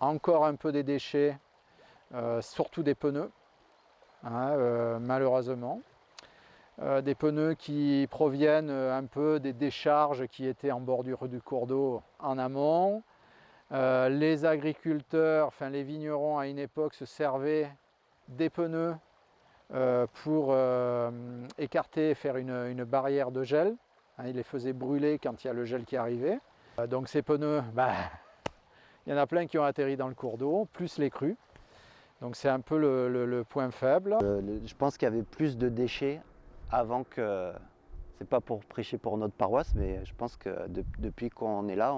encore un peu des déchets, surtout des pneus, hein, malheureusement. Des pneus qui proviennent un peu des décharges qui étaient en bordure du cours d'eau en amont. Les agriculteurs, enfin les vignerons à une époque se servaient des pneus pour écarter, faire une barrière de gel. Hein, ils les faisaient brûler quand il y a le gel qui arrivait. Donc ces pneus, il y en a plein qui ont atterri dans le cours d'eau, plus les crues. Donc c'est un peu le point faible. Je pense qu'il y avait plus de déchets avant que, c'est pas pour prêcher pour notre paroisse, mais je pense que depuis qu'on est là,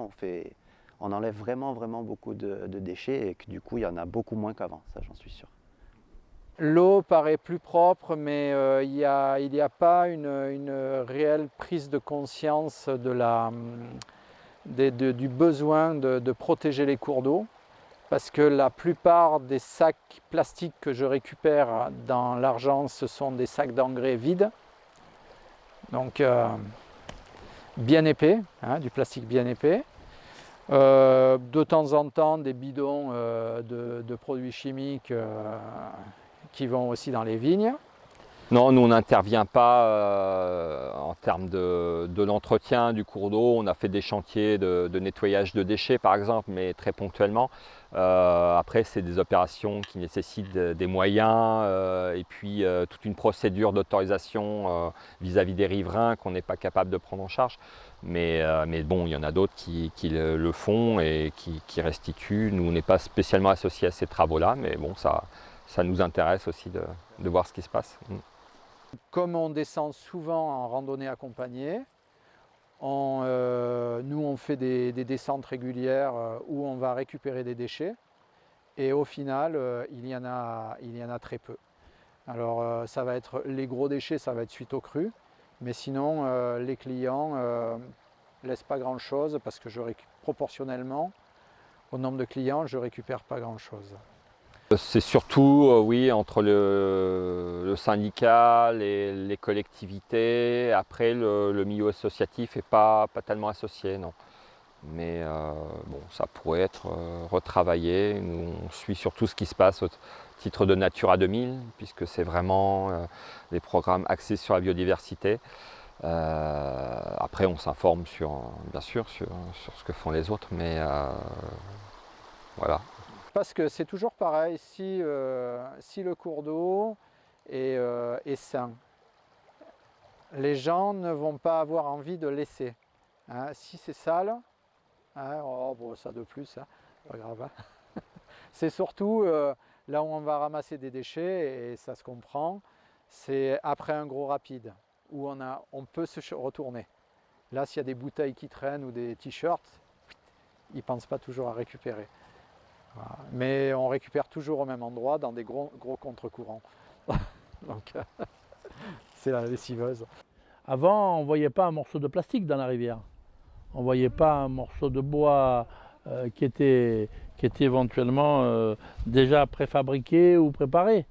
on enlève vraiment beaucoup de déchets et que du coup il y en a beaucoup moins qu'avant, ça j'en suis sûr. L'eau paraît plus propre, mais il n'y a pas une réelle prise de conscience du besoin de protéger les cours d'eau. Parce que la plupart des sacs plastiques que je récupère dans l'Argence, ce sont des sacs d'engrais vides. Donc bien épais, hein, du plastique bien épais. De temps en temps, des bidons de produits chimiques qui vont aussi dans les vignes. Non, nous on n'intervient pas en termes de l'entretien du cours d'eau. On a fait des chantiers de nettoyage de déchets par exemple, mais très ponctuellement. Après, c'est des opérations qui nécessitent des moyens et puis toute une procédure d'autorisation vis-à-vis des riverains qu'on n'est pas capable de prendre en charge. Mais bon, il y en a d'autres qui le font et qui restituent. Nous, on n'est pas spécialement associés à ces travaux-là, mais bon, ça nous intéresse aussi de voir ce qui se passe. Comme on descend souvent en randonnée accompagnée, nous on fait des descentes régulières où on va récupérer des déchets et au final il y en a très peu. Alors ça va être les gros déchets, ça va être suite aux crues, mais sinon les clients laissent pas grand chose parce que proportionnellement au nombre de clients je récupère pas grand chose. C'est surtout, oui, entre le syndicat, les collectivités. Après, le milieu associatif n'est pas tellement associé, non. Mais bon, ça pourrait être retravaillé. Nous, on suit surtout ce qui se passe au titre de Natura 2000, puisque c'est vraiment des programmes axés sur la biodiversité. Après, on s'informe bien sûr sur ce que font les autres, mais voilà. Parce que c'est toujours pareil, si le cours d'eau est sain, les gens ne vont pas avoir envie de laisser. Hein, si c'est sale, hein, oh, bon, ça de plus, hein, pas grave. Hein. C'est surtout là où on va ramasser des déchets, et ça se comprend, c'est après un gros rapide, où on peut se retourner. Là, s'il y a des bouteilles qui traînent ou des t-shirts, ils ne pensent pas toujours à récupérer. Voilà. Mais on récupère toujours au même endroit dans des gros contre-courants. Donc c'est la lessiveuse. Avant, on ne voyait pas un morceau de plastique dans la rivière. On ne voyait pas un morceau de bois qui était éventuellement déjà préfabriqué ou préparé.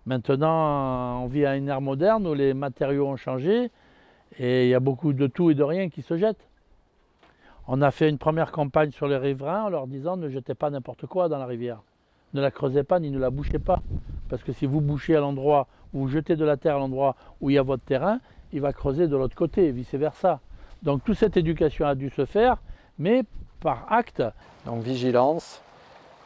Maintenant, on vit à une ère moderne où les matériaux ont changé et il y a beaucoup de tout et de rien qui se jettent. On a fait une première campagne sur les riverains en leur disant ne jetez pas n'importe quoi dans la rivière. Ne la creusez pas ni ne la bouchez pas. Parce que si vous bouchez à l'endroit, ou vous jetez de la terre à l'endroit où il y a votre terrain, il va creuser de l'autre côté et vice versa. Donc toute cette éducation a dû se faire, mais par acte. Donc vigilance,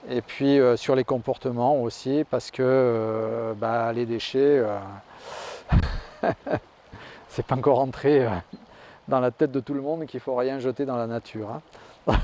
et puis sur les comportements aussi, parce que les déchets, c'est pas encore entré dans la tête de tout le monde qu'il ne faut rien jeter dans la nature. Hein.